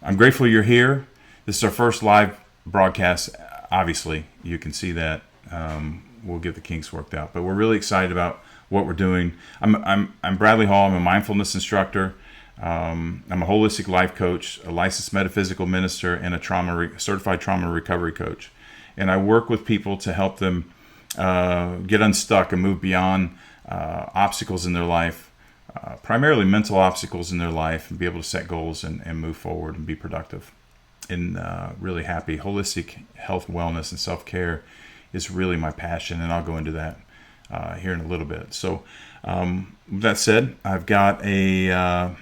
I'm grateful you're here. This is our first live broadcast. Obviously, you can see that. We'll get the kinks worked out, but we're really excited about what we're doing. I'm Bradley Hall. I'm a mindfulness instructor. I'm a holistic life coach, a licensed metaphysical minister, and a certified trauma recovery coach. And I work with people to help them get unstuck and move beyond obstacles in their life, primarily mental obstacles in their life, and be able to set goals and move forward and be productive and really happy. Holistic health, wellness, and self-care is really my passion, and I'll go into that here in a little bit. So with that said, I've got a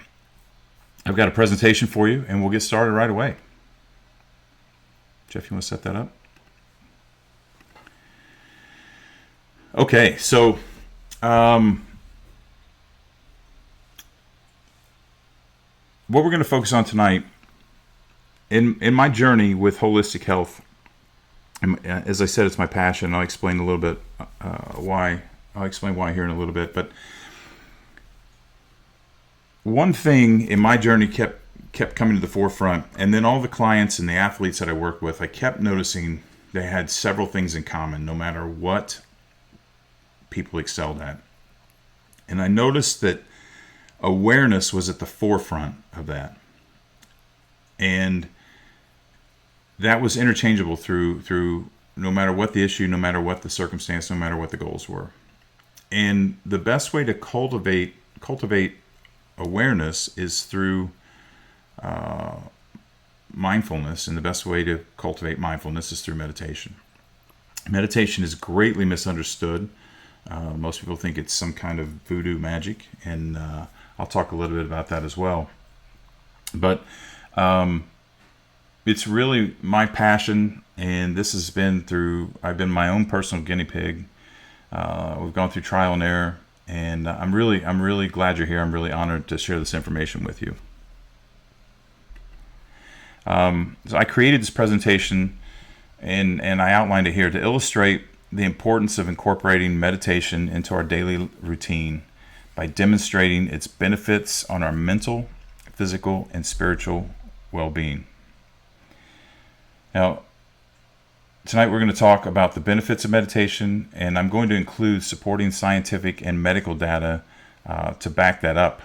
presentation for you, and we'll get started right away. Jeff, you want to set that up? Okay, so what we're going to focus on tonight in my journey with holistic health, and as I said, it's my passion. I'll explain a little bit why. I'll explain why here in a little bit. But one thing in my journey kept coming to the forefront, and then all the clients and the athletes that I work with, I kept noticing they had several things in common, no matter what people excelled at. And I noticed that awareness was at the forefront of that. And that was interchangeable through no matter what the issue, no matter what the circumstance, no matter what the goals were. And the best way to cultivate awareness is through mindfulness, and the best way to cultivate mindfulness is through meditation. Meditation is greatly misunderstood. Most people think it's some kind of voodoo magic, and I'll talk a little bit about that as well. But it's really my passion, and this has been I've been my own personal guinea pig. We've gone through trial and error, and I'm really glad you're here. I'm really honored to share this information with you. So I created this presentation, and I outlined it here to illustrate the importance of incorporating meditation into our daily routine by demonstrating its benefits on our mental, physical, and spiritual well-being. Now, tonight we're going to talk about the benefits of meditation, and I'm going to include supporting scientific and medical data to back that up.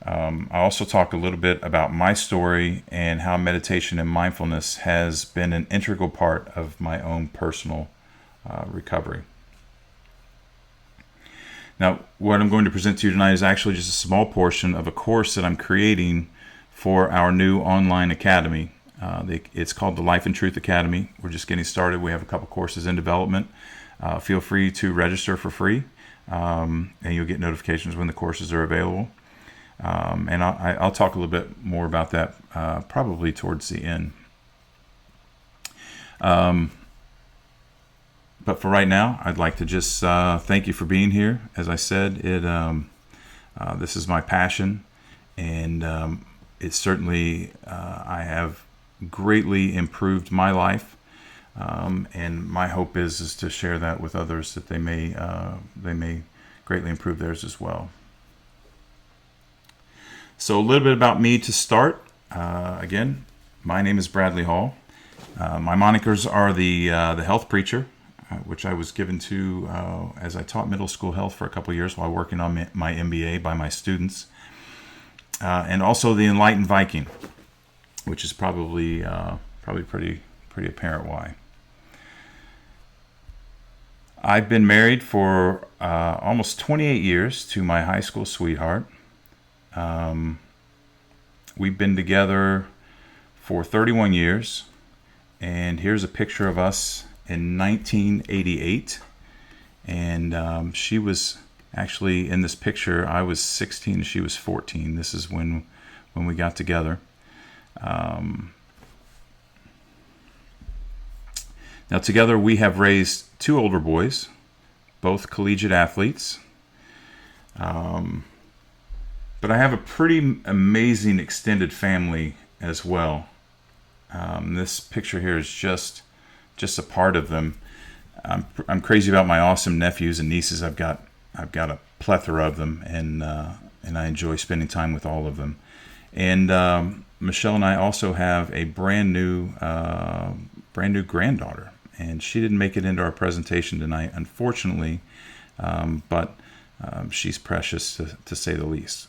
I also talk a little bit about my story and how meditation and mindfulness has been an integral part of my own personal recovery. Now, what I'm going to present to you tonight is actually just a small portion of a course that I'm creating for our new online academy. It's called the Life and Truth Academy. We're just getting started. We have a couple courses in development. Feel free to register for free, and you'll get notifications when the courses are available. And I'll talk a little bit more about that probably towards the end. But for right now, I'd like to just thank you for being here. As I said, this is my passion, and it certainly I have greatly improved my life, and my hope is to share that with others, that they may greatly improve theirs as well. So a little bit about me to start. Again, my name is Bradley Hall. My monikers are the Health Preacher, which I was given to as I taught middle school health for a couple of years while working on my MBA by my students, and also the Enlightened Viking, which is probably pretty apparent why. I've been married for almost 28 years to my high school sweetheart. We've been together for 31 years, and here's a picture of us in 1988, and she was actually in this picture. I was 16 and she was 14. This is when we got together. Now together we have raised two older boys, both collegiate athletes. But I have a pretty amazing extended family as well. This picture here is just a part of them. I'm crazy about my awesome nephews and nieces. I've got a plethora of them, and I enjoy spending time with all of them. And Michelle and I also have a brand new granddaughter, and she didn't make it into our presentation tonight, unfortunately, but she's precious to say the least.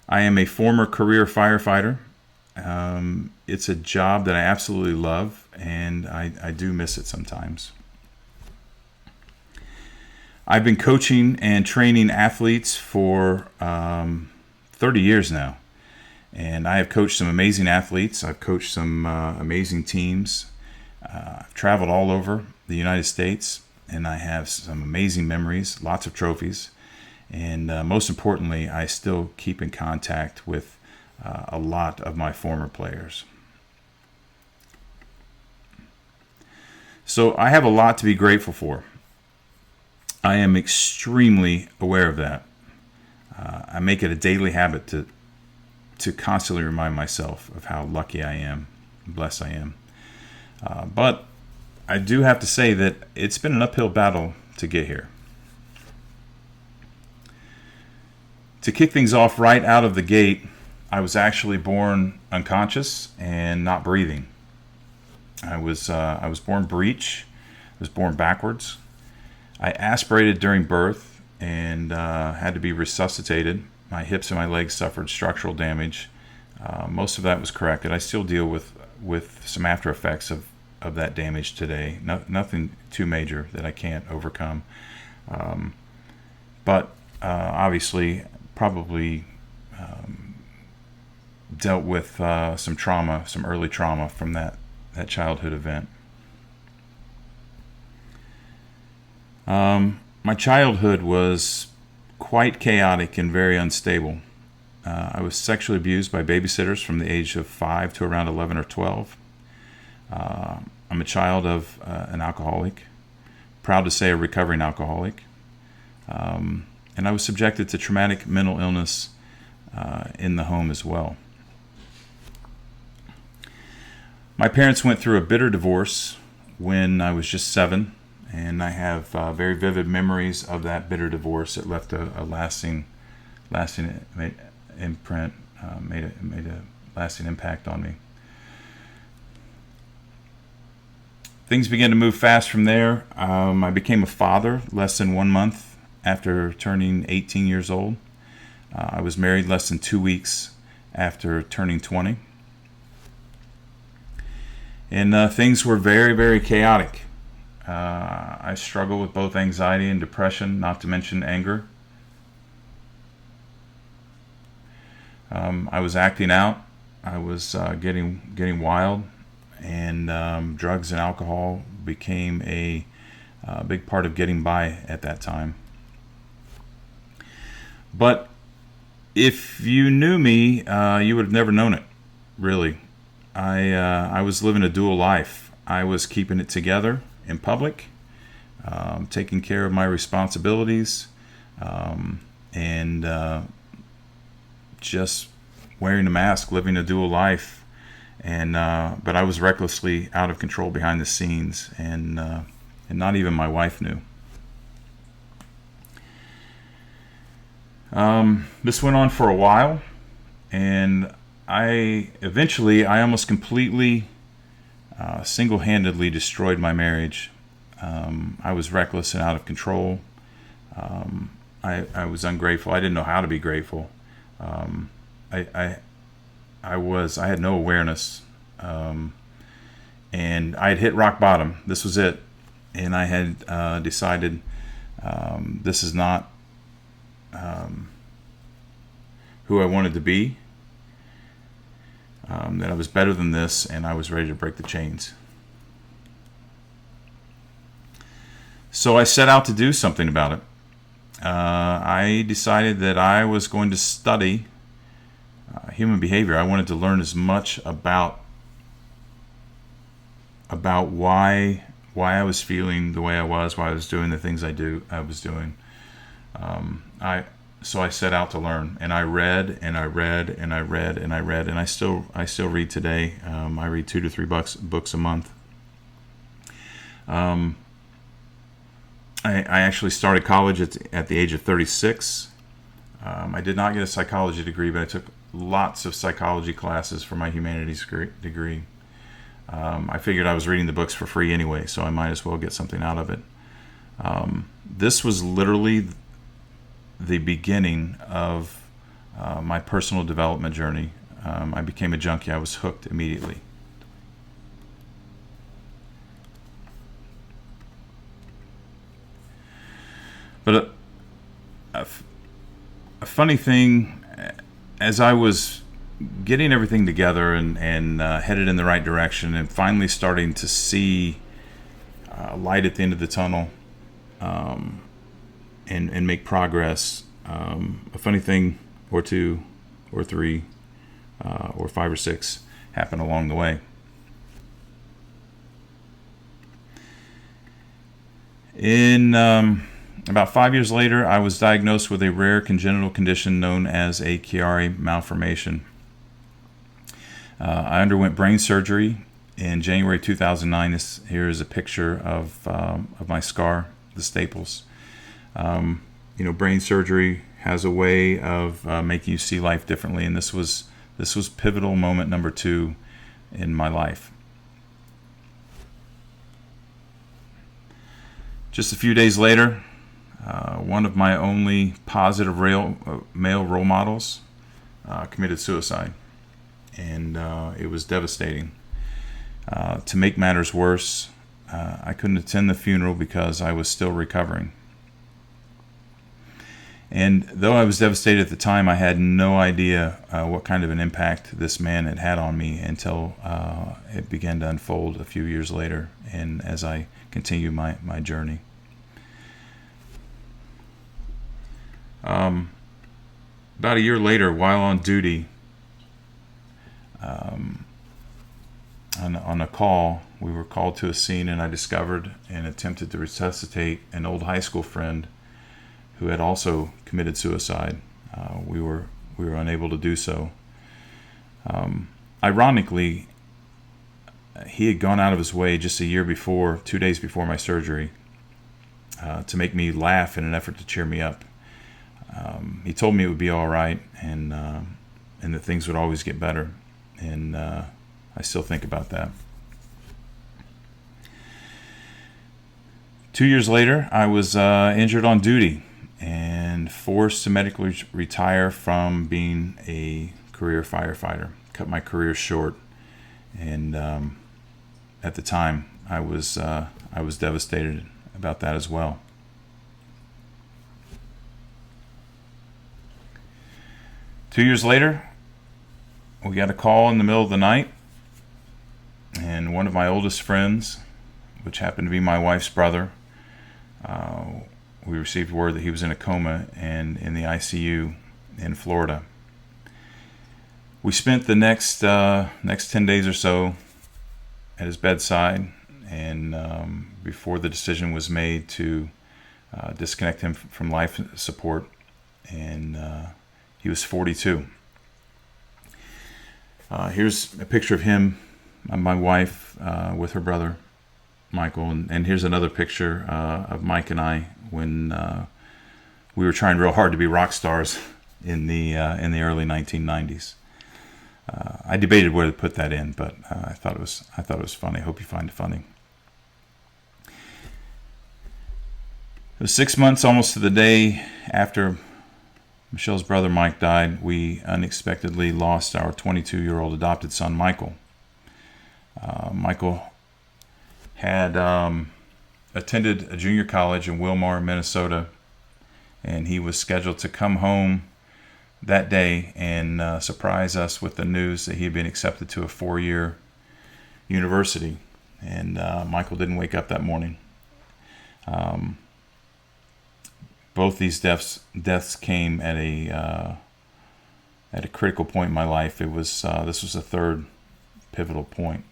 I am a former career firefighter. It's a job that I absolutely love, and I do miss it sometimes. I've been coaching and training athletes for 30 years now, and I have coached some amazing athletes. I've coached some amazing teams. I've traveled all over the United States, and I have some amazing memories, lots of trophies, and most importantly, I still keep in contact with a lot of my former players. So I have a lot to be grateful for. I am extremely aware of that. I make it a daily habit to constantly remind myself of how lucky I am, blessed I am. But I do have to say that it's been an uphill battle to get here. To kick things off right out of the gate, I was actually born unconscious and not breathing. I was born breech. I was born backwards. I aspirated during birth and had to be resuscitated. My hips and my legs suffered structural damage. Most of that was corrected. I still deal with some after effects of that damage today. Nothing too major that I can't overcome. But obviously, probably dealt with some trauma, some early trauma from that childhood event. My childhood was quite chaotic and very unstable. I was sexually abused by babysitters from the age of 5 to around 11 or 12. I'm a child of an alcoholic, proud to say a recovering alcoholic. And I was subjected to traumatic mental illness in the home as well. My parents went through a bitter divorce when I was just 7, and I have very vivid memories of that bitter divorce. It left a lasting imprint, made a lasting impact on me. Things began to move fast from there. I became a father less than 1 month after turning 18 years old. I was married less than 2 weeks after turning 20. And things were very, very chaotic. I struggled with both anxiety and depression, not to mention anger. I was acting out. I was getting wild, and drugs and alcohol became a big part of getting by at that time. But if you knew me, you would have never known it, really. I was living a dual life. I was keeping it together in public, taking care of my responsibilities, and just wearing a mask, living a dual life. And but I was recklessly out of control behind the scenes, and not even my wife knew. This went on for a while, and I almost completely single-handedly destroyed my marriage. I was reckless and out of control. I was ungrateful. I didn't know how to be grateful. I had no awareness, and I had hit rock bottom. This was it, and I had decided this is not who I wanted to be. That I was better than this, and I was ready to break the chains. So I set out to do something about it. I decided that I was going to study human behavior. I wanted to learn as much about why I was feeling the way I was, why I was doing the things I was doing. So I set out to learn, and I read, and I read, and I read, and I read, and I still read today. I read 2 to 3 books a month. I actually started college at the age of 36. I did not get a psychology degree, but I took lots of psychology classes for my humanities degree. I figured I was reading the books for free anyway, so I might as well get something out of it. This was literally the beginning of my personal development journey. I became a junkie. I was hooked immediately. But a funny thing, as I was getting everything together and headed in the right direction and finally starting to see light at the end of the tunnel, and make progress, a funny thing or two or three or five or six happened along the way. In about 5 years later, I was diagnosed with a rare congenital condition known as a Chiari malformation. I underwent brain surgery in January 2009. Here is a picture of my scar, the staples. Brain surgery has a way of making you see life differently, and this was pivotal moment number 2 in my life. Just a few days later, one of my only positive male role models committed suicide, and it was devastating. To make matters worse, I couldn't attend the funeral because I was still recovering. And though I was devastated at the time, I had no idea what kind of an impact this man had on me until it began to unfold a few years later, and as I continued my journey. About a year later, while on duty, on a call, we were called to a scene, and I discovered and attempted to resuscitate an old high school friend who had also committed suicide. We were unable to do so. Ironically, he had gone out of his way just a year before, 2 days before my surgery, to make me laugh in an effort to cheer me up. He told me it would be all right, and that things would always get better, and I still think about that. 2 years later, I was injured on duty and forced to medically retire from being a career firefighter. Cut my career short, and at the time, I was devastated about that as well. Two years later, we got a call in the middle of the night, and one of my oldest friends, which happened to be my wife's brother, we received word that he was in a coma and in the ICU in Florida. We spent the next 10 days or so at his bedside, and before the decision was made to disconnect him from life support, and he was 42. Here's a picture of him, my wife, with her brother, Michael, and here's another picture of Mike and I when we were trying real hard to be rock stars in the early 1990s. I debated where to put that in, but I thought it was funny. I hope you find it funny. It was 6 months, almost to the day after Michelle's brother Mike died. We unexpectedly lost our 22-year-old adopted son, Michael. Michael had attended a junior college in Wilmar, Minnesota, and he was scheduled to come home that day and surprise us with the news that he had been accepted to a 4-year university. And Michael didn't wake up that morning. Both these deaths came at a critical point in my life. This was the third pivotal point.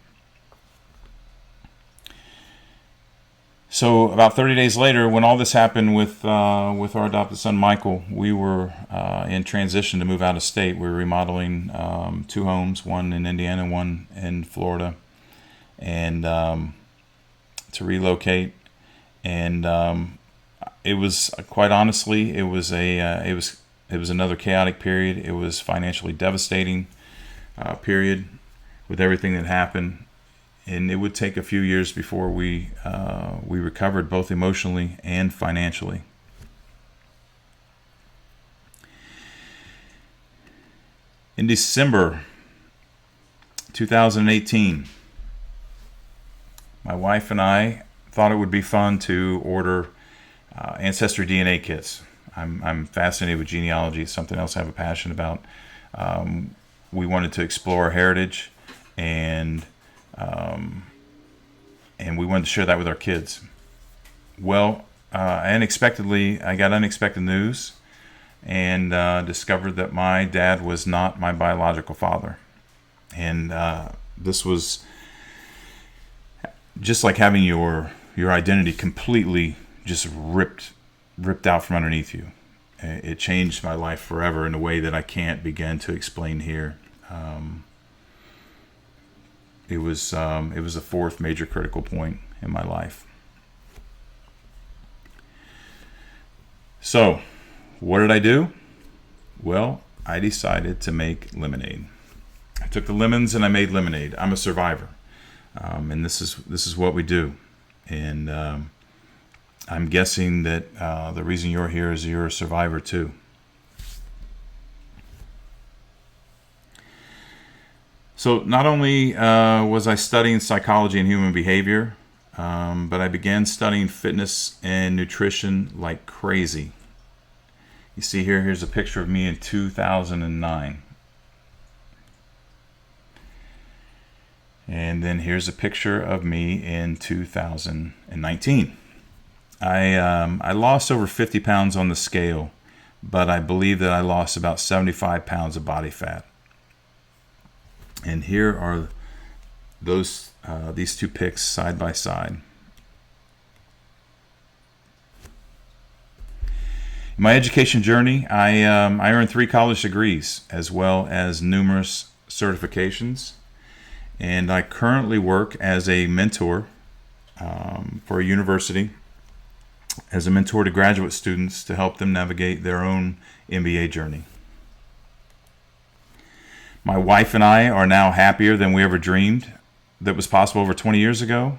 So about 30 days later, when all this happened with our adopted son Michael, we were in transition to move out of state. We were remodeling 2 homes, one in Indiana, one in Florida, and to relocate. And it was, quite honestly, it was It was another chaotic period. It was financially devastating period with everything that happened, and it would take a few years before we recovered both emotionally and financially. In December 2018, my wife and I thought it would be fun to order Ancestry DNA kits. I'm fascinated with genealogy. It's something else I have a passion about. We wanted to explore our heritage, and we wanted to share that with our kids. Well, unexpectedly, I got unexpected news and discovered that my dad was not my biological father. And this was just like having your identity completely just ripped out from underneath you. It changed my life forever in a way that I can't begin to explain here. It was the fourth major critical point in my life. So, what did I do? Well, I decided to make lemonade. I took the lemons and I made lemonade. I'm a survivor, and this is what we do. And I'm guessing that the reason you're here is you're a survivor too. So not only was I studying psychology and human behavior, but I began studying fitness and nutrition like crazy. You see here's a picture of me in 2009. And then here's a picture of me in 2019. I lost over 50 pounds on the scale, but I believe that I lost about 75 pounds of body fat. And here are these two pics side by side. In my education journey, I earned 3 college degrees as well as numerous certifications. And I currently work as a mentor for a university, as a mentor to graduate students to help them navigate their own MBA journey. My wife and I are now happier than we ever dreamed that was possible over 20 years ago.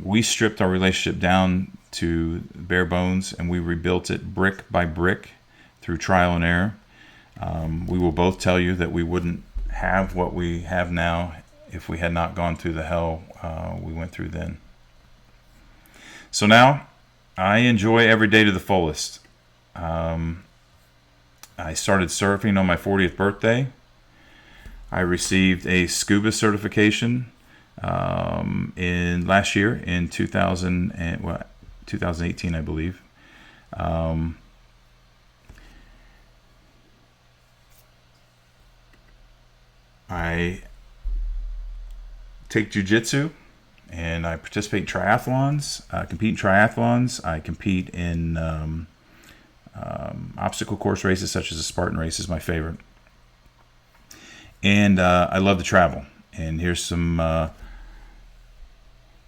We stripped our relationship down to bare bones, and we rebuilt it brick by brick through trial and error. We will both tell you that we wouldn't have what we have now if we had not gone through the hell we went through then. So now I enjoy every day to the fullest. I started surfing on my 40th birthday. I received a scuba certification in last year in 2018, I believe. I take jiu-jitsu and I participate in triathlons. I compete in triathlons. I compete in obstacle course races, such as the Spartan race is my favorite. And I love to travel. And here's some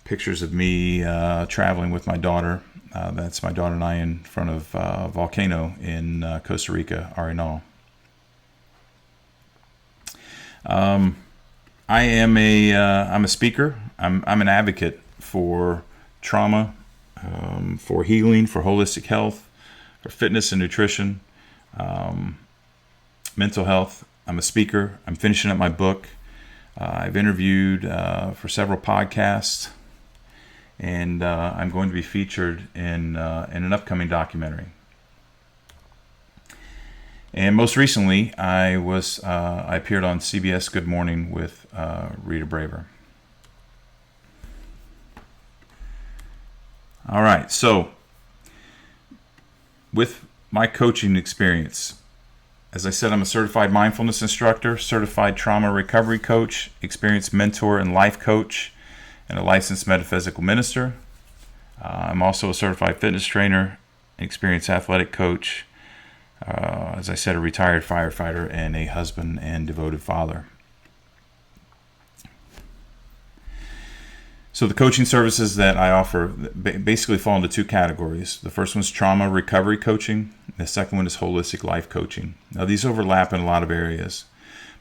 pictures of me traveling with my daughter. That's my daughter and I in front of a volcano in Costa Rica, Arenal. I'm a speaker. I'm an advocate for trauma, for healing, for holistic health, for fitness and nutrition, mental health. I'm a speaker. I'm finishing up my book. I've interviewed for several podcasts, and I'm going to be featured in an upcoming documentary. And most recently, I appeared on CBS Good Morning with Rita Braver. All right, so with my coaching experience, as I said, I'm a certified mindfulness instructor, certified trauma recovery coach, experienced mentor and life coach, and a licensed metaphysical minister. I'm also a certified fitness trainer, experienced athletic coach, as I said, a retired firefighter, and a husband and devoted father. So the coaching services that I offer basically fall into two categories. The first one is trauma recovery coaching. The second one is holistic life coaching. Now these overlap in a lot of areas,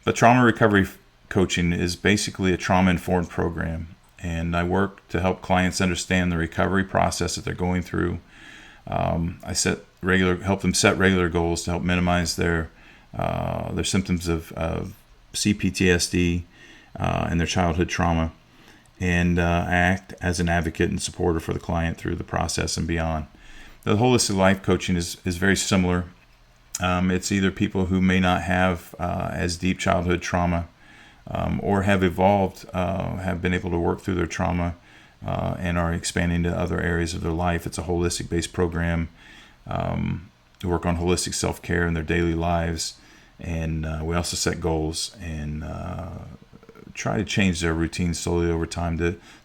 but trauma recovery coaching is basically a trauma-informed program, and I work to help clients understand the recovery process that they're going through. I help them set regular goals to help minimize their symptoms of CPTSD and their childhood trauma, and act as an advocate and supporter for the client through the process and beyond. The holistic life coaching is very similar. It's either people who may not have as deep childhood trauma or have evolved, have been able to work through their trauma and are expanding to other areas of their life. It's a holistic based program. We work on holistic self-care in their daily lives, and we also set goals and try to change their routine slowly over time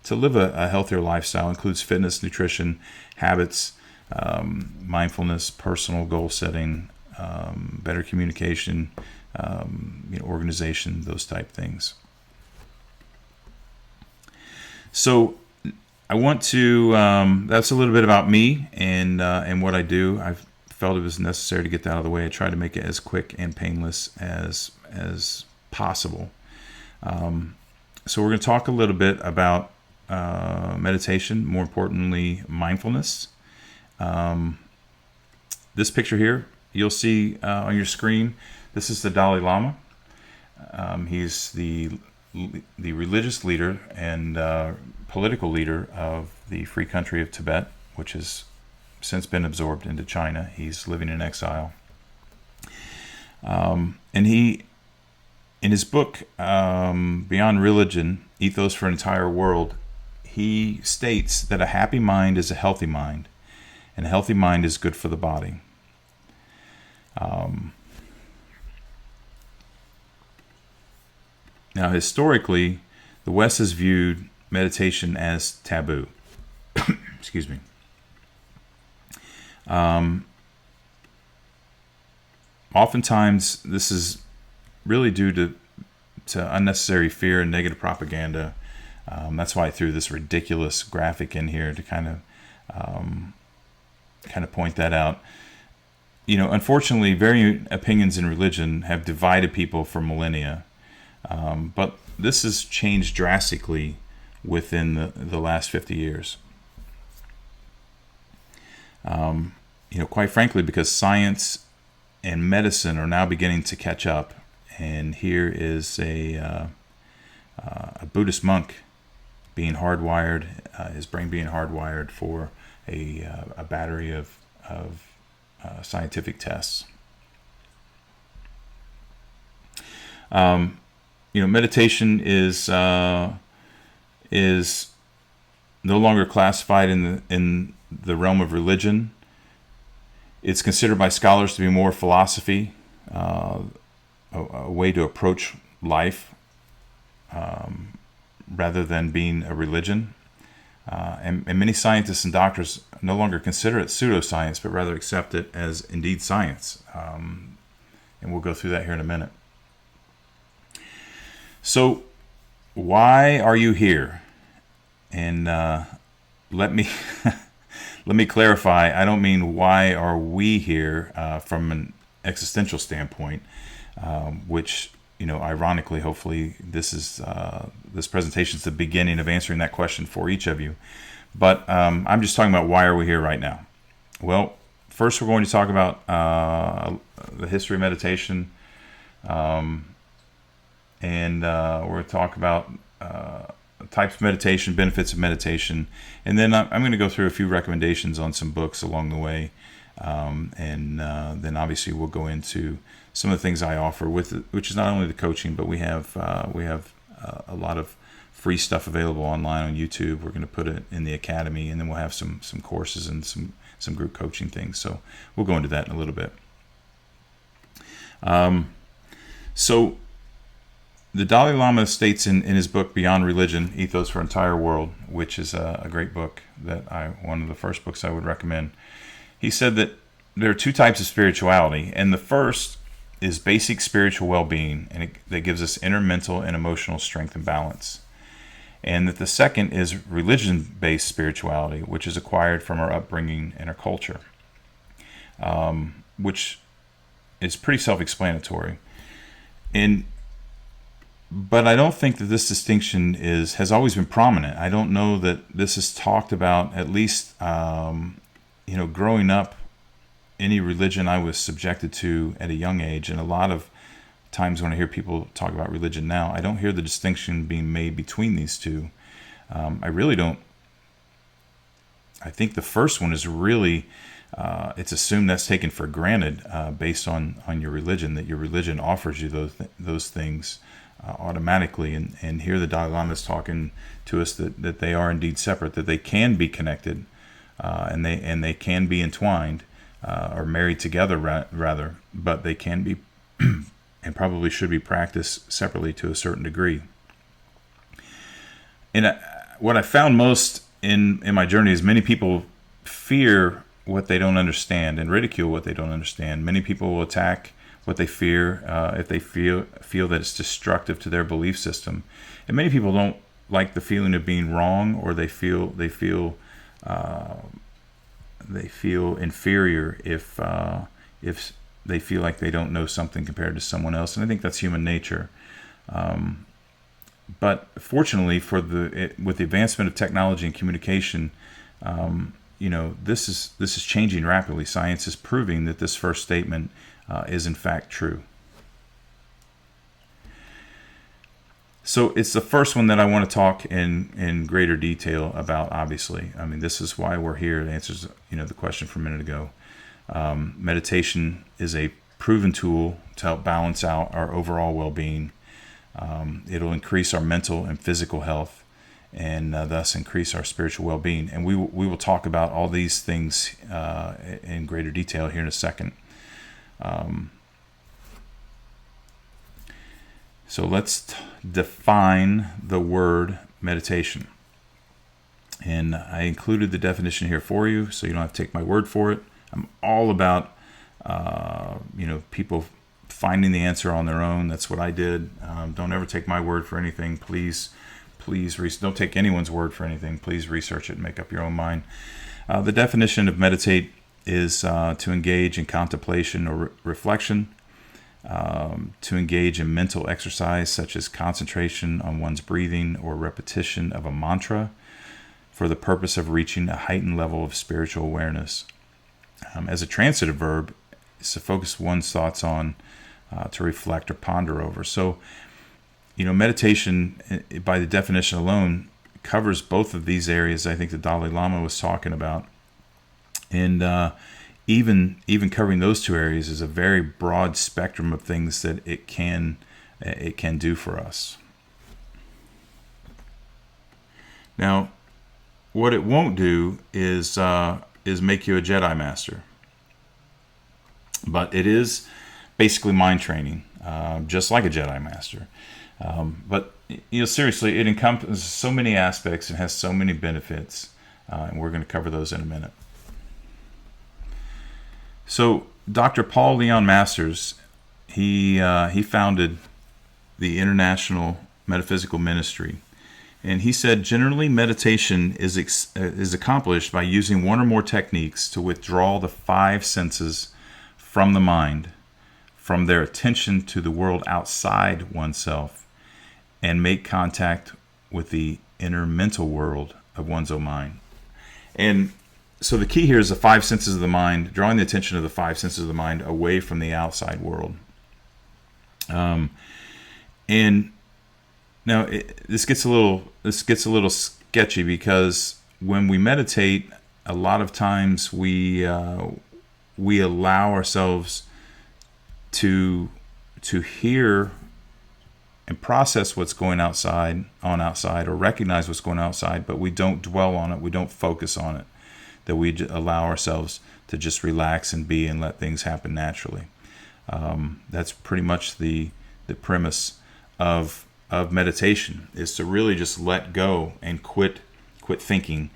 to live a healthier lifestyle. It includes fitness, nutrition, habits, mindfulness, personal goal setting, better communication, organization, those type things. So I want to, that's a little bit about me and what I do. I felt it was necessary to get that out of the way. I tried to make it as quick and painless as possible. So we're going to talk a little bit about meditation, more importantly, mindfulness. This picture here, you'll see on your screen, this is the Dalai Lama. He's the religious leader and political leader of the free country of Tibet, which has since been absorbed into China. He's living in exile. And he, in his book, Beyond Religion, Ethos for an Entire World, he states that a happy mind is a healthy mind, and a healthy mind is good for the body. Now, historically, the West has viewed meditation as taboo. Excuse me. Oftentimes, this is really due to unnecessary fear and negative propaganda. That's why I threw this ridiculous graphic in here to kind of point that out. Unfortunately, varying opinions in religion have divided people for millennia. But this has changed drastically within the last 50 years. Quite frankly, because science and medicine are now beginning to catch up. And here is a Buddhist monk being hardwired, his brain being hardwired for a battery of scientific tests. Meditation is no longer classified in the realm of religion. It's considered by scholars to be more philosophy, a way to approach life, rather than being a religion. And many scientists and doctors no longer consider it pseudoscience, but rather accept it as indeed science. And we'll go through that here in a minute. So, why are you here? And let me clarify. I don't mean why are we here from an existential standpoint, which ironically, hopefully, this presentation is the beginning of answering that question for each of you. But I'm just talking about why are we here right now. Well, first we're going to talk about the history of meditation. And we're going to talk about types of meditation, benefits of meditation, and then I'm going to go through a few recommendations on some books along the way, and then obviously we'll go into some of the things I offer, which is not only the coaching, but we have a lot of free stuff available online on YouTube. We're going to put it in the academy, and then we'll have some courses and some group coaching things. So we'll go into that in a little bit. So the Dalai Lama states in his book Beyond Religion, Ethos for an Entire World, which is a great book that one of the first books I would recommend. He said that there are two types of spirituality, and the first is basic spiritual well-being, and that gives us inner mental and emotional strength and balance. and that the second is religion-based spirituality, which is acquired from our upbringing and our culture, which is pretty self-explanatory. But I don't think that this distinction has always been prominent. I don't know that this is talked about, at least growing up. Any religion I was subjected to at a young age, and a lot of times when I hear people talk about religion now, I don't hear the distinction being made between these two. I really don't. I think the first one is really, it's assumed that's taken for granted based on your religion, that your religion offers you those things automatically. And here the Dalai Lama is talking to us that they are indeed separate, that they can be connected, and they can be entwined, or married together rather, but they can be and probably should be practiced separately to a certain degree. And what I found most in my journey is many people fear what they don't understand and ridicule what they don't understand. Many people will attack what they fear if they feel that it's destructive to their belief system. And many people don't like the feeling of being wrong, or they feel inferior if they feel like they don't know something compared to someone else. And I think that's human nature. But fortunately, with the advancement of technology and communication, this is changing rapidly. Science is proving that this first statement is in fact true. So it's the first one that I want to talk in greater detail about, obviously. I mean, this is why we're here. It answers the question from a minute ago. Meditation is a proven tool to help balance out our overall well-being. It'll increase our mental and physical health, and thus increase our spiritual well-being. And we will talk about all these things in greater detail here in a second. So let's define the word meditation. And I included the definition here for you, so you don't have to take my word for it. I'm all about people finding the answer on their own. That's what I did. Don't ever take my word for anything. Please, don't take anyone's word for anything. Please research it and make up your own mind. The definition of meditate is to engage in contemplation or reflection, to engage in mental exercise such as concentration on one's breathing or repetition of a mantra for the purpose of reaching a heightened level of spiritual awareness. As a transitive verb, it's to focus one's thoughts on, to reflect or ponder over. So, meditation, by the definition alone, covers both of these areas I think the Dalai Lama was talking about. And even covering those two areas is a very broad spectrum of things that it can do for us. Now, what it won't do is make you a Jedi Master. But it is basically mind training, just like a Jedi Master. But seriously, it encompasses so many aspects and has so many benefits, and we're going to cover those in a minute. So, Dr. Paul Leon Masters, he founded the International Metaphysical Ministry. And he said, generally, meditation is accomplished by using one or more techniques to withdraw the five senses from the mind, from their attention to the world outside oneself, and make contact with the inner mental world of one's own mind. And so the key here is the five senses of the mind, drawing the attention of the five senses of the mind away from the outside world. And now this gets a little sketchy, because when we meditate, a lot of times we allow ourselves to hear and process what's going outside, or recognize what's going outside, but we don't dwell on it, we don't focus on it, that we allow ourselves to just relax and be and let things happen naturally. That's pretty much the premise of meditation, is to really just let go and quit thinking.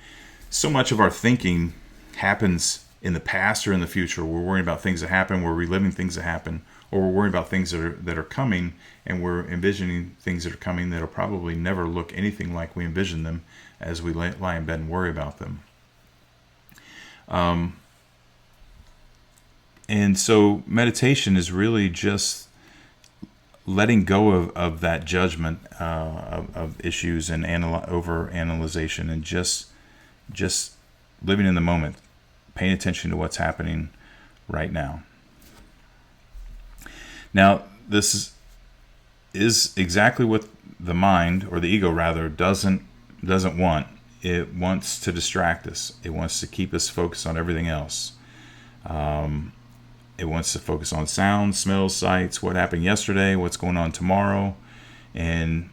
So much of our thinking happens in the past or in the future. We're worrying about things that happen, we're reliving things that happen, or we're worried about things that are coming, and we're envisioning things that are coming that'll probably never look anything like we envision them as we lie in bed and worry about them. And so meditation is really just letting go of that judgment of issues and over analyzation, and just living in the moment, paying attention to what's happening right now. Now, this is exactly what the mind, or the ego rather, doesn't want. It wants to distract us. It wants to keep us focused on everything else. It wants to focus on sounds, smells, sights, what happened yesterday, what's going on tomorrow, and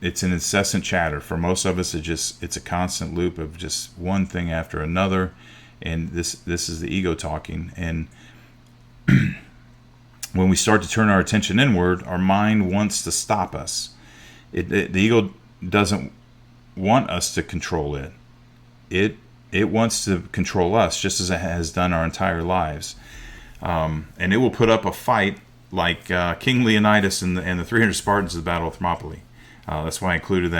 it's an incessant chatter. For most of us, it's a constant loop of just one thing after another, and this is the ego talking. And when we start to turn our attention inward, our mind wants to stop us. The ego doesn't want us to control it. It wants to control us, just as it has done our entire lives. And it will put up a fight like King Leonidas and the 300 Spartans of the Battle of Thermopylae. That's why I included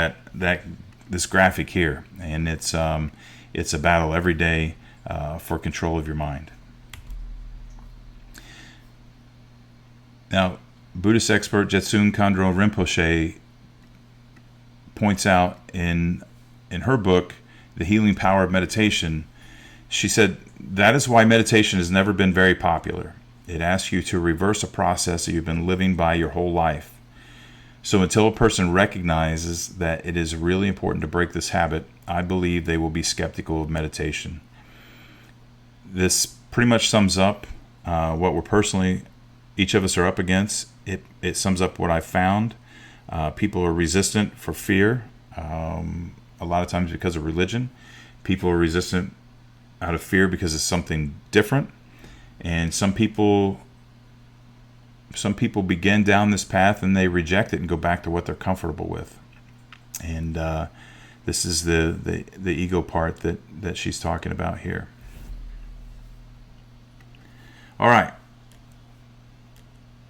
this graphic here. And it's a battle every day for control of your mind. Now, Buddhist expert Jetsun Khandro Rinpoche points out in her book, The Healing Power of Meditation, she said, that is why meditation has never been very popular. It asks you to reverse a process that you've been living by your whole life. So until a person recognizes that it is really important to break this habit, I believe they will be skeptical of meditation. This pretty much sums up what we're personally, each of us are up against. It sums up what I've found. People are resistant for fear, a lot of times because of religion. People are resistant out of fear because it's something different. And some people begin down this path and they reject it and go back to what they're comfortable with. And this is the ego part that she's talking about here. All right.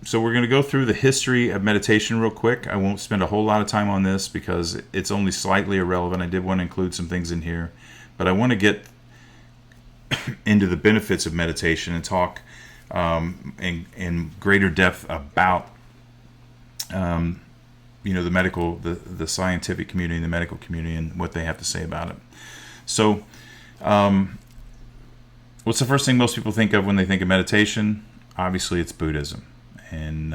So we're going to go through the history of meditation real quick. I won't spend a whole lot of time on this because it's only slightly irrelevant. I did want to include some things in here, but I want to get into the benefits of meditation and talk in greater depth about the medical, the scientific community, the medical community, and what they have to say about it. So what's the first thing most people think of when they think of meditation? Obviously, it's Buddhism. And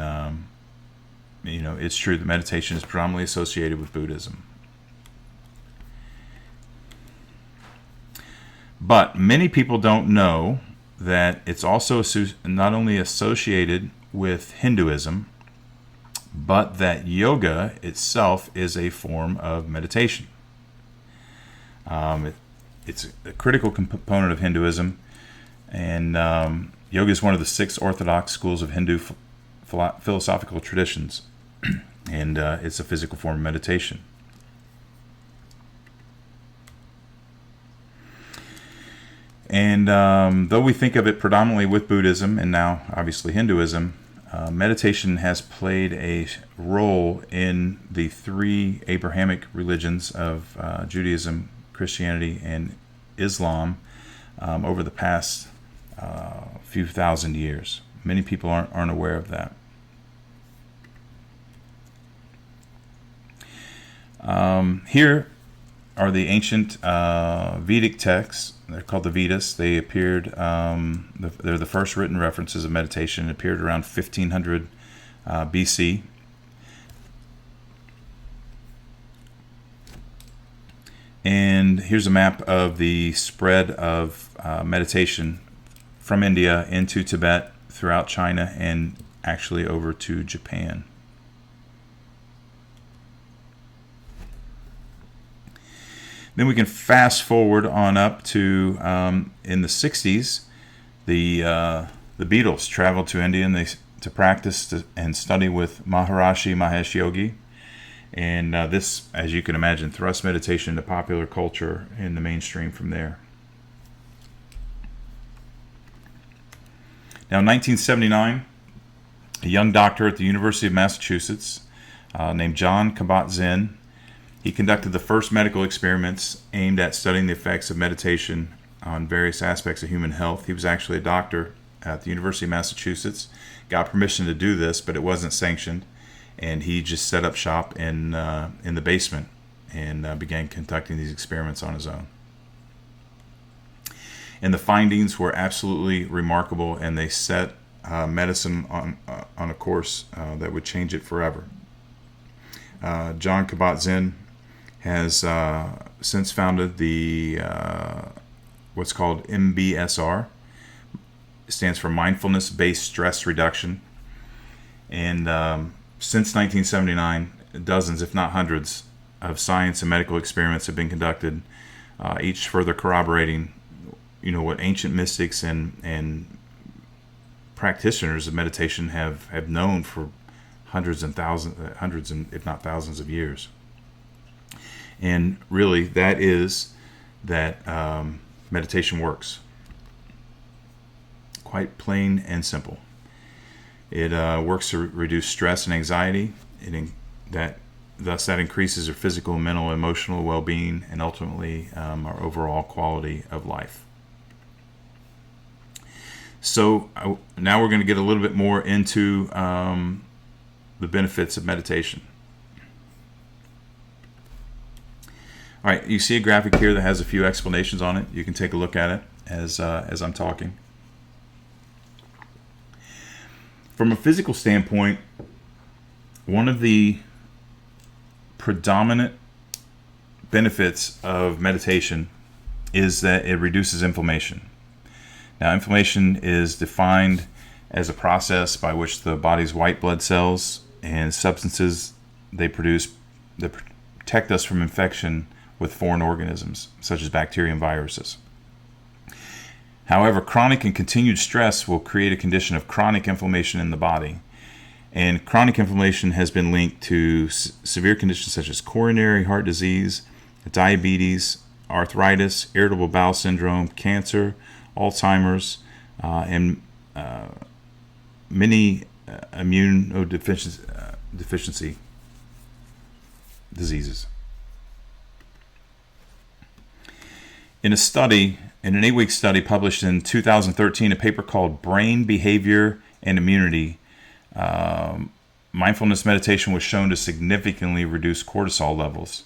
it's true that meditation is predominantly associated with Buddhism. But many people don't know that it's also not only associated with Hinduism, but that yoga itself is a form of meditation. It's a critical component of Hinduism, and yoga is one of the 6 orthodox schools of Hindu philosophical traditions, and it's a physical form of meditation. And though we think of it predominantly with Buddhism and now obviously Hinduism, meditation has played a role in the 3 Abrahamic religions of Judaism, Christianity, and Islam over the past few thousand years. Many people aren't aware of that. Here are the ancient Vedic texts. They're called the Vedas. They appeared, they're the first written references of meditation. It appeared around 1500 BC. And here's a map of the spread of meditation from India into Tibet, throughout China, and actually over to Japan. Then we can fast forward on up to in the 60s, the Beatles traveled to India and to practice and study with Maharishi Mahesh Yogi. And this, as you can imagine, thrust meditation into popular culture in the mainstream from there. Now, in 1979, a young doctor at the University of Massachusetts named Jon Kabat-Zinn. He conducted the first medical experiments aimed at studying the effects of meditation on various aspects of human health. He was actually a doctor at the University of Massachusetts, got permission to do this, but it wasn't sanctioned, and he just set up shop in the basement and began conducting these experiments on his own. And the findings were absolutely remarkable, and they set medicine on a course that would change it forever. Jon Kabat-Zinn has since founded the what's called MBSR. It stands for Mindfulness-Based Stress Reduction. And since 1979, dozens, if not hundreds, of science and medical experiments have been conducted, each further corroborating, what ancient mystics and practitioners of meditation have known for hundreds and if not thousands of years. And really, that is that meditation works. Quite plain and simple. It works to reduce stress and anxiety. Thus that increases our physical, mental, emotional well-being, and ultimately our overall quality of life. So now we're going to get a little bit more into the benefits of meditation. All right, you see a graphic here that has a few explanations on it. You can take a look at it as I'm talking. From a physical standpoint, one of the predominant benefits of meditation is that it reduces inflammation. Now, inflammation is defined as a process by which the body's white blood cells and substances they produce that protect us from infection with foreign organisms, such as bacteria and viruses. However, chronic and continued stress will create a condition of chronic inflammation in the body. And chronic inflammation has been linked to severe conditions such as coronary heart disease, diabetes, arthritis, irritable bowel syndrome, cancer, Alzheimer's, and many immunodeficiency diseases. In an 8-week study published in 2013, a paper called Brain Behavior and Immunity, mindfulness meditation was shown to significantly reduce cortisol levels.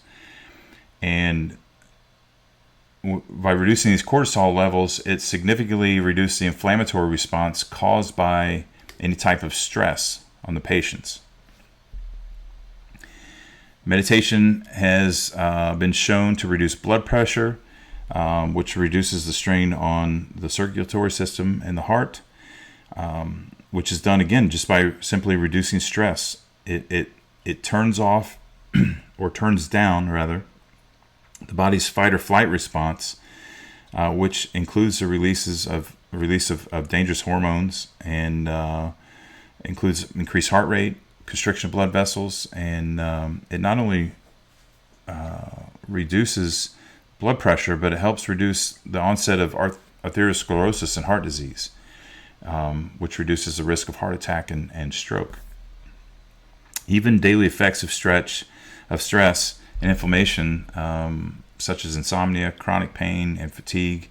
And by reducing these cortisol levels, it significantly reduced the inflammatory response caused by any type of stress on the patients. Meditation has been shown to reduce blood pressure, which reduces the strain on the circulatory system and the heart, which is done again just by simply reducing stress. It turns off or turns down rather the body's fight or flight response, which includes the release of dangerous hormones and includes increased heart rate, constriction of blood vessels, and it not only reduces blood pressure, but it helps reduce the onset of arteriosclerosis and heart disease, which reduces the risk of heart attack and stroke. Even daily effects of stress and inflammation, such as insomnia, chronic pain, and fatigue,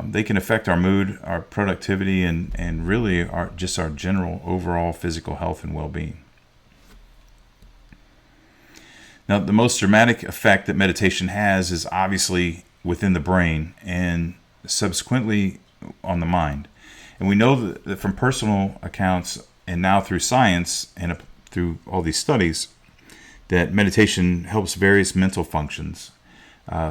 they can affect our mood, our productivity, and really our general overall physical health and well-being. Now, the most dramatic effect that meditation has is obviously within the brain and subsequently on the mind. And we know that from personal accounts and now through science and through all these studies, that meditation helps various mental functions,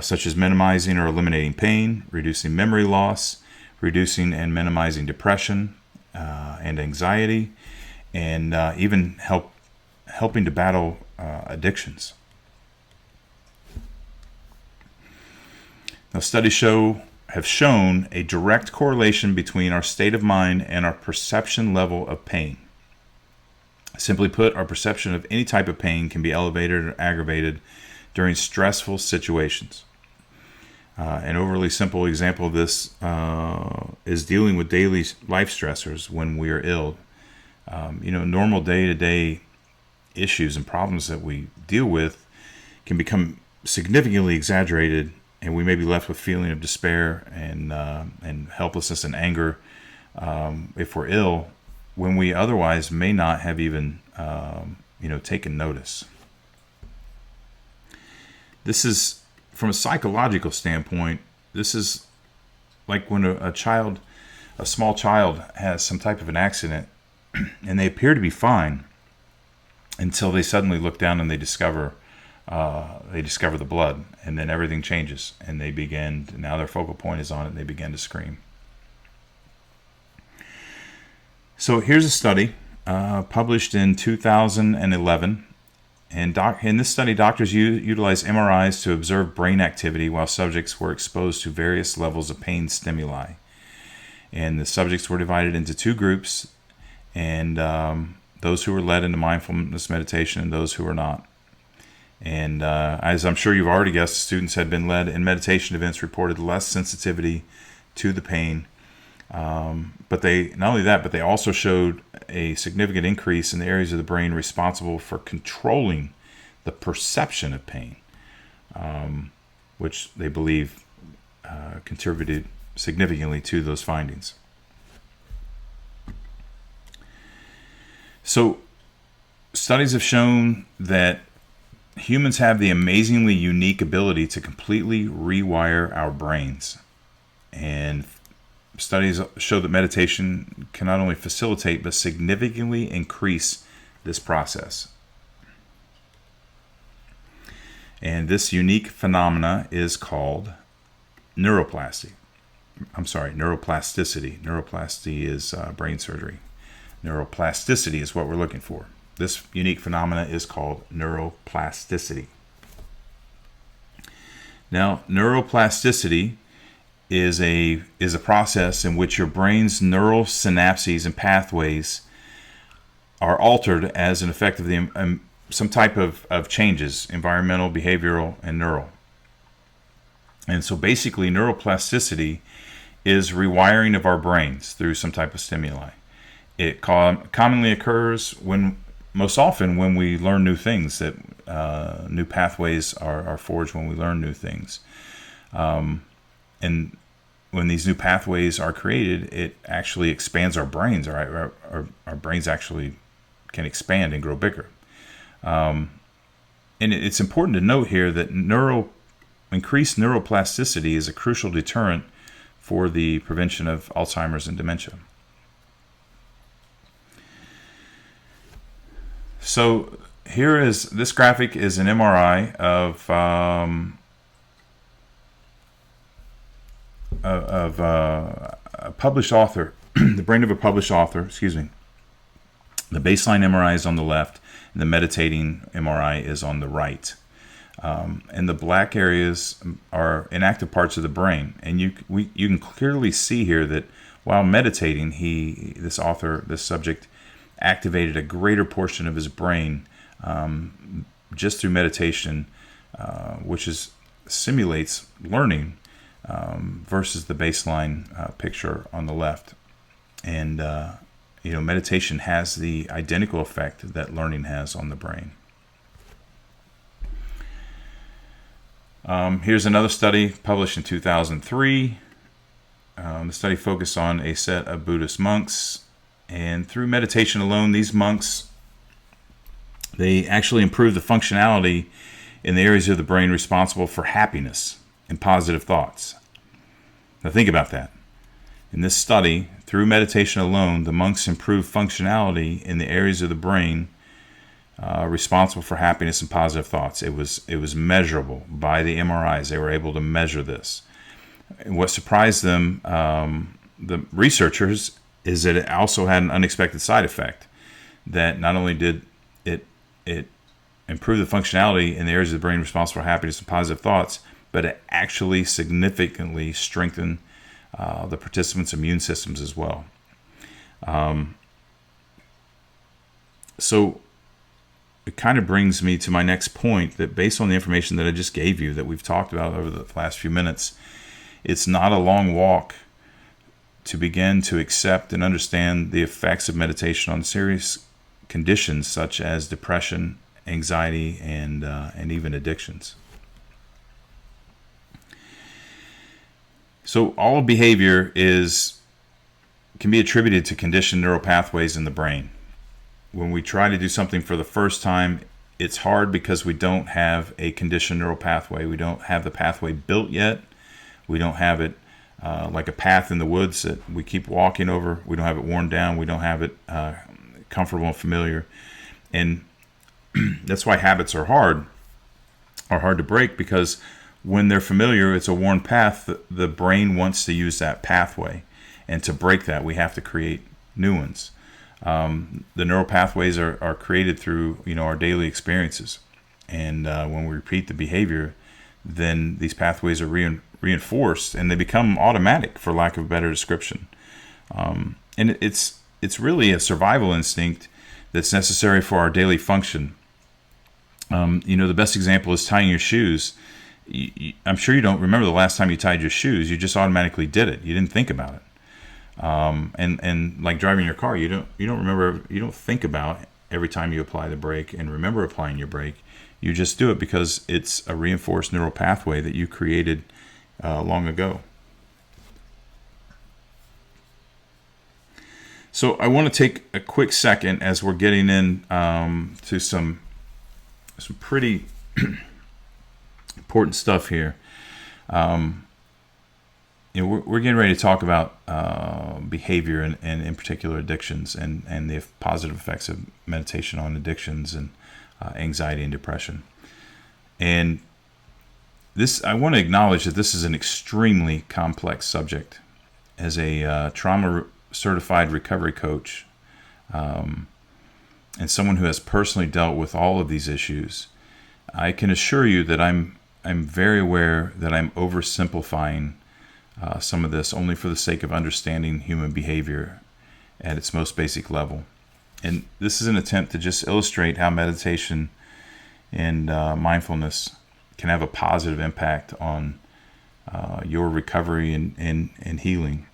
such as minimizing or eliminating pain, reducing memory loss, reducing and minimizing depression and anxiety, and even helping to battle addictions. Now, studies have shown a direct correlation between our state of mind and our perception level of pain. Simply put, our perception of any type of pain can be elevated or aggravated during stressful situations. An overly simple example of this is dealing with daily life stressors when we are ill. Normal day-to-day issues and problems that we deal with can become significantly exaggerated, and we may be left with feeling of despair and helplessness and anger if we're ill, when we otherwise may not have even taken notice. This is, from a psychological standpoint, this is like when a small child has some type of an accident and they appear to be fine until they suddenly look down and they discover the blood, and then everything changes, and now their focal point is on it, and they begin to scream. So here's a study published in 2011, and in this study, doctors utilized MRIs to observe brain activity while subjects were exposed to various levels of pain stimuli. And the subjects were divided into two groups, and those who were led into mindfulness meditation and those who were not. And as I'm sure you've already guessed, students had been led in meditation events reported less sensitivity to the pain. But not only that, but they also showed a significant increase in the areas of the brain responsible for controlling the perception of pain, which they believe contributed significantly to those findings. So, studies have shown that humans have the amazingly unique ability to completely rewire our brains. And studies show that meditation can not only facilitate but significantly increase this process. And this unique phenomena is called neuroplasty. Neuroplasticity. Neuroplasty is brain surgery. Neuroplasticity is what we're looking for. This unique phenomena is called neuroplasticity. Now, neuroplasticity is a process in which your brain's neural synapses and pathways are altered as an effect of some type of changes, environmental, behavioral, and neural. And so basically, neuroplasticity is rewiring of our brains through some type of stimuli. It commonly occurs most often when we learn new things, that new pathways are forged when we learn new things. And when these new pathways are created, it actually expands our brains. Our brains actually can expand and grow bigger. And it's important to note here that increased neuroplasticity is a crucial deterrent for the prevention of Alzheimer's and dementia. So this graphic is an MRI of a published author, the brain of a published author, The baseline MRI is on the left, and the meditating MRI is on the right. And the black areas are inactive parts of the brain. And you can clearly see here that while meditating, this subject, activated a greater portion of his brain just through meditation, which simulates learning versus the baseline picture on the left. And meditation has the identical effect that learning has on the brain. Here's another study published in 2003. The study focused on a set of Buddhist monks, and through meditation alone, these monks, they actually improved the functionality in the areas of the brain responsible for happiness and positive thoughts. Now think about that. In this study, through meditation alone, the monks improved functionality in the areas of the brain responsible for happiness and positive thoughts. It was measurable by the MRIs. They were able to measure this. And what surprised them, the researchers, is that it also had an unexpected side effect. That not only did it improve the functionality in the areas of the brain responsible for happiness and positive thoughts, but it actually significantly strengthened the participants' immune systems as well. So it kind of brings me to my next point, that based on the information that I just gave you, that we've talked about over the last few minutes, it's not a long walk to begin to accept and understand the effects of meditation on serious conditions such as depression, anxiety, and even addictions. So all behavior can be attributed to conditioned neural pathways in the brain. When we try to do something for the first time, it's hard because we don't have a conditioned neural pathway. We don't have the pathway built yet. We don't have it like a path in the woods that we keep walking over. We don't have it worn down. We don't have it comfortable and familiar. And that's why habits are hard to break, because when they're familiar, it's a worn path. The brain wants to use that pathway. And to break that, we have to create new ones. The neural pathways are created through our daily experiences. And when we repeat the behavior, then these pathways are reinforced, and they become automatic, for lack of a better description. And it's really a survival instinct that's necessary for our daily function. The best example is tying your shoes. I'm sure you don't remember the last time you tied your shoes. You just automatically did it. You didn't think about it. And like driving your car, you don't think about every time you apply the brake and remember applying your brake. You just do it because it's a reinforced neural pathway that you created long ago. So I want to take a quick second as we're getting in to some pretty important stuff here. We're getting ready to talk about behavior and in particular addictions and the positive effects of meditation on addictions and anxiety and depression. And I want to acknowledge that this is an extremely complex subject. As a trauma certified recovery coach and someone who has personally dealt with all of these issues, I can assure you that I'm very aware that I'm oversimplifying some of this only for the sake of understanding human behavior at its most basic level. And this is an attempt to just illustrate how meditation and mindfulness can have a positive impact on your recovery and healing.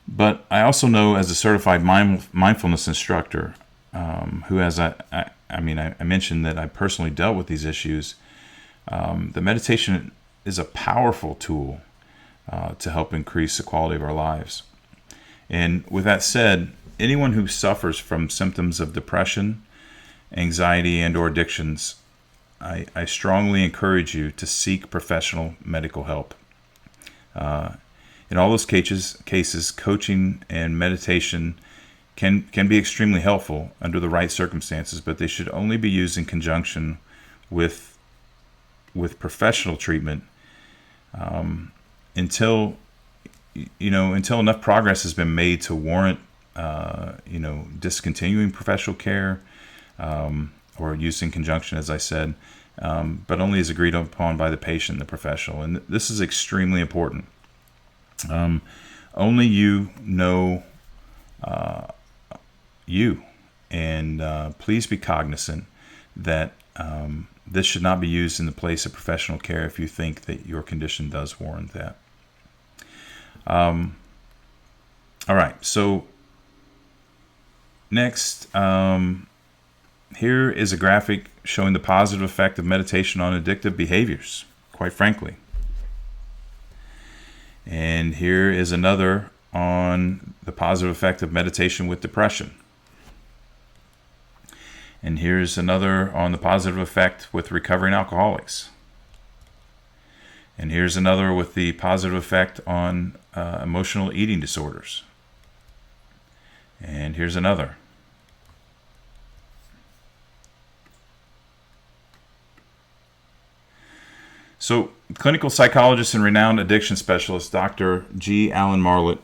But I also know, as a certified mindfulness instructor, who I mentioned that I personally dealt with these issues, the meditation is a powerful tool to help increase the quality of our lives. And with that said, anyone who suffers from symptoms of depression, anxiety, and/or addictions, I strongly encourage you to seek professional medical help. In all those cases, coaching and meditation can be extremely helpful under the right circumstances, but they should only be used in conjunction with professional treatment until enough progress has been made to warrant discontinuing professional care or use in conjunction, as I said, but only as agreed upon by the patient and the professional. And this is extremely important. Only you know you, and please be cognizant that this should not be used in the place of professional care if you think that your condition does warrant that. All right, so next, here is a graphic showing the positive effect of meditation on addictive behaviors, quite frankly. And here is another on the positive effect of meditation with depression. And here's another on the positive effect with recovering alcoholics. And here's another with the positive effect on emotional eating disorders. And here's another. So, clinical psychologist and renowned addiction specialist, Dr. G. Alan Marlett,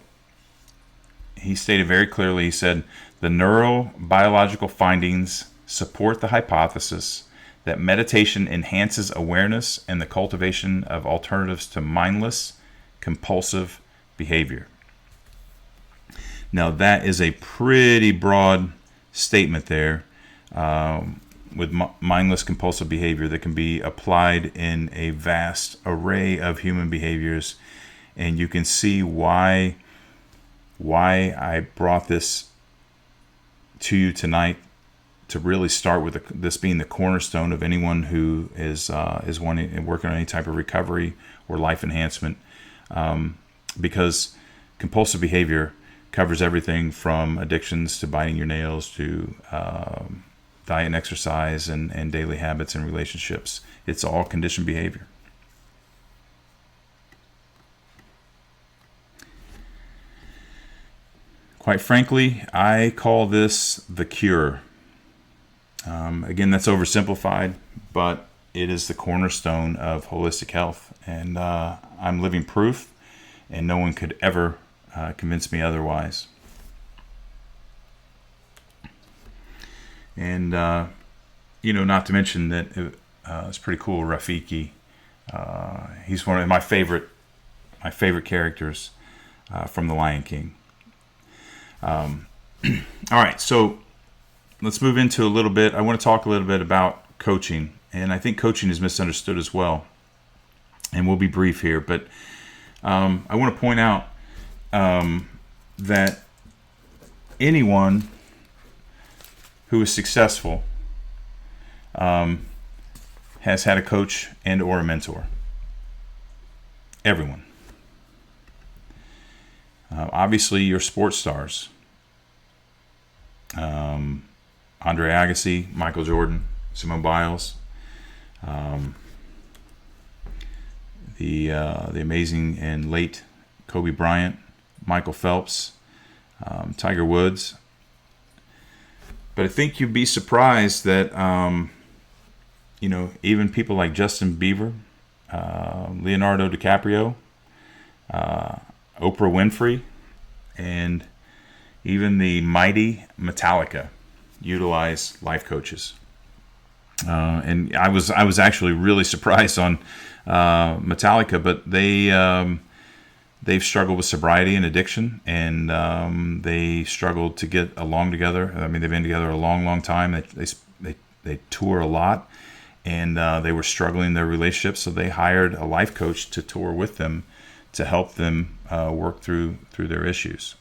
he stated very clearly, he said, the neurobiological findings support the hypothesis that meditation enhances awareness and the cultivation of alternatives to mindless, compulsive behavior. Now, that is a pretty broad statement there with mindless, compulsive behavior that can be applied in a vast array of human behaviors. and you can see why I brought this to you tonight, to really start with this being the cornerstone of anyone who is wanting and working on any type of recovery or life enhancement, because compulsive behavior covers everything from addictions to biting your nails to diet and exercise and daily habits and relationships. It's all conditioned behavior. Quite frankly, I call this the cure. Again, that's oversimplified, but it is the cornerstone of holistic health. And I'm living proof, and no one could ever convince me otherwise. And, not to mention that it's pretty cool, Rafiki. He's one of my favorite characters from The Lion King. All right, so let's move into a little bit. I want to talk a little bit about coaching, and I think coaching is misunderstood as well. And we'll be brief here, but I want to point out that anyone who is successful has had a coach and or a mentor. Everyone. Obviously, your sports stars. Andre Agassi, Michael Jordan, Simone Biles, the amazing and late Kobe Bryant, Michael Phelps, Tiger Woods. But I think you'd be surprised that even people like Justin Bieber, Leonardo DiCaprio, Oprah Winfrey, and even the mighty Metallica utilize life coaches. And I was actually really surprised on Metallica, but they've struggled with sobriety and addiction, and they struggled to get along together. I mean, they've been together a long time. They tour a lot, and they were struggling in their relationship, so they hired a life coach to tour with them to help them work through their issues.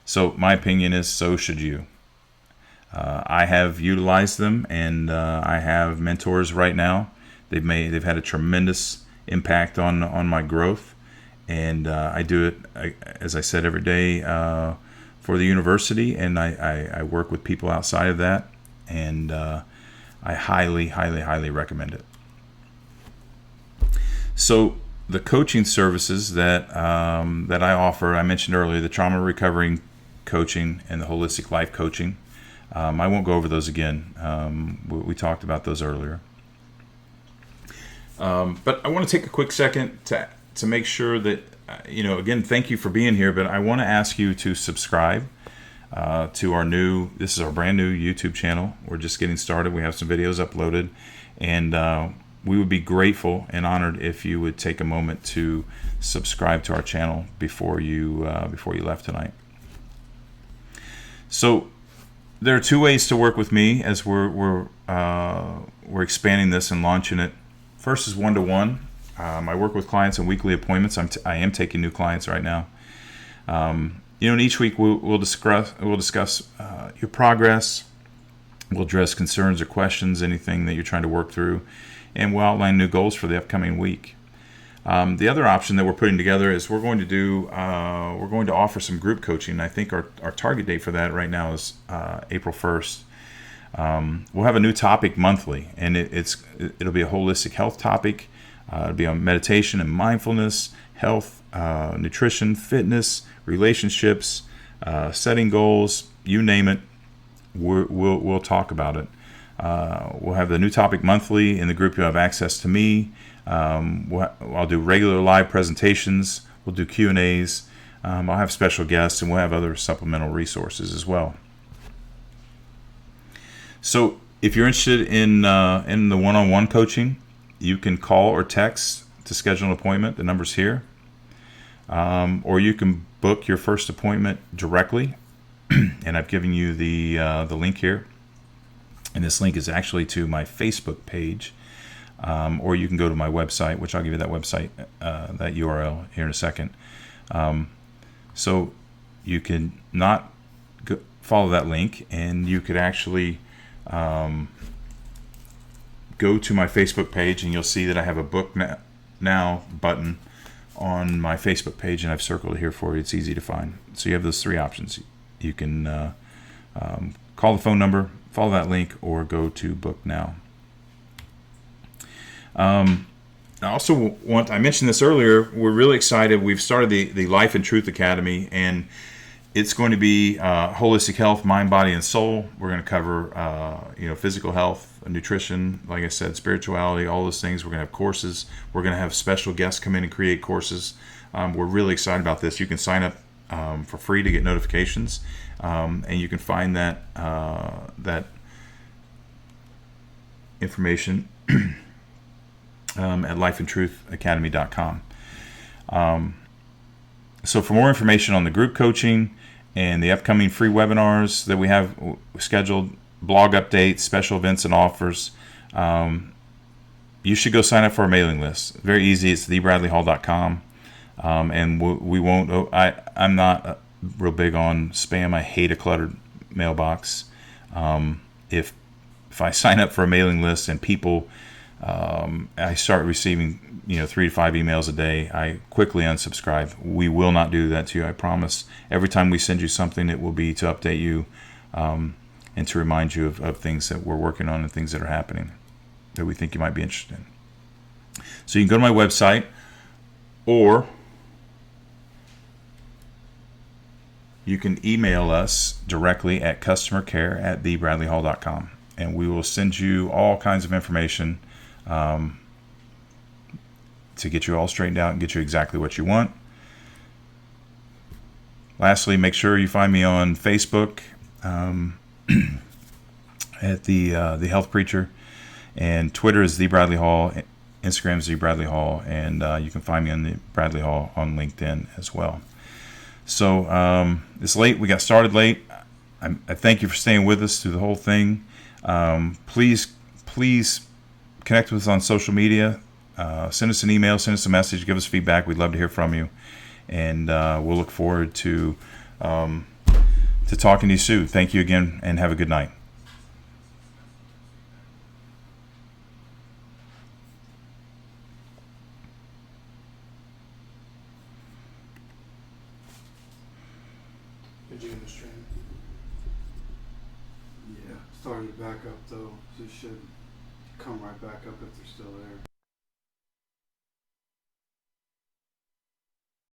So my opinion is, so should you. I have utilized them, and I have mentors right now. They've had a tremendous impact on my growth, and I do it, as I said, every day for the university, and I work with people outside of that, and I highly recommend it. So the coaching services that I offer, I mentioned earlier, the trauma recovery coaching and the holistic life coaching. I won't go over those again. We talked about those earlier. But I want to take a quick second to make sure that, again, thank you for being here, but I want to ask you to subscribe to this is our brand new YouTube channel. We're just getting started. We have some videos uploaded, and we would be grateful and honored if you would take a moment to subscribe to our channel before you left tonight. So there are two ways to work with me as we're expanding this and launching it. First is one-to-one. I work with clients on weekly appointments. I am taking new clients right now. And each week we'll discuss your progress. We'll address concerns or questions, anything that you're trying to work through, and we'll outline new goals for the upcoming week. The other option that we're putting together is we're going to offer some group coaching. I think our target date for that right now is April 1st. We'll have a new topic monthly, and it'll be a holistic health topic. It'll be on meditation and mindfulness, health, nutrition, fitness, relationships, setting goals, you name it. We'll talk about it. We'll have the new topic monthly. In the group, you'll have access to me. I'll do regular live presentations. We'll do Q&As. I'll have special guests, and we'll have other supplemental resources as well. So if you're interested in the one-on-one coaching, you can call or text to schedule an appointment. The number's here. Or you can book your first appointment directly, and I've given you the link here. And this link is actually to my Facebook page. or you can go to my website, which I'll give you that website, that URL here in a second. So you can not follow that link, and you could actually go to my Facebook page, and you'll see that I have a Book Now button on my Facebook page, and I've circled it here for you. It's easy to find. So you have those three options. You can call the phone number, follow that link, or go to Book Now. I also I mentioned this earlier, we're really excited. We've started the Life and Truth Academy, and it's going to be holistic health, mind, body, and soul. We're going to cover physical health, nutrition, like I said, spirituality, all those things. We're going to have courses. We're going to have special guests come in and create courses. We're really excited about this. You can sign up for free to get notifications, and you can find that information at lifeandtruthacademy.com. So for more information on the group coaching and the upcoming free webinars that we have scheduled, blog updates, special events and offers, you should go sign up for our mailing list. Very easy. It's thebradleyhall.com. And we won't, I'm not real big on spam. I hate a cluttered mailbox. If I sign up for a mailing list and people, I start receiving 3 to 5 emails a day, I quickly unsubscribe. We will not do that to you, I promise. Every time we send you something, it will be to update you and to remind you of things that we're working on and things that are happening that we think you might be interested in. So you can go to my website, or you can email us directly at customercare@thebradleyhall.com, and we will send you all kinds of information to get you all straightened out and get you exactly what you want. Lastly, make sure you find me on Facebook at the Health Preacher, and Twitter is The Bradley Hall, Instagram is The Bradley Hall, and you can find me on The Bradley Hall on LinkedIn as well. So it's late. We got started late. I thank you for staying with us through the whole thing. Please connect with us on social media. Send us an email, send us a message, give us feedback. We'd love to hear from you, and we'll look forward to talking to you soon. Thank you again, and have a good night. Did you end the stream? Yeah, starting to back up though, so it should come right back up if they're still there.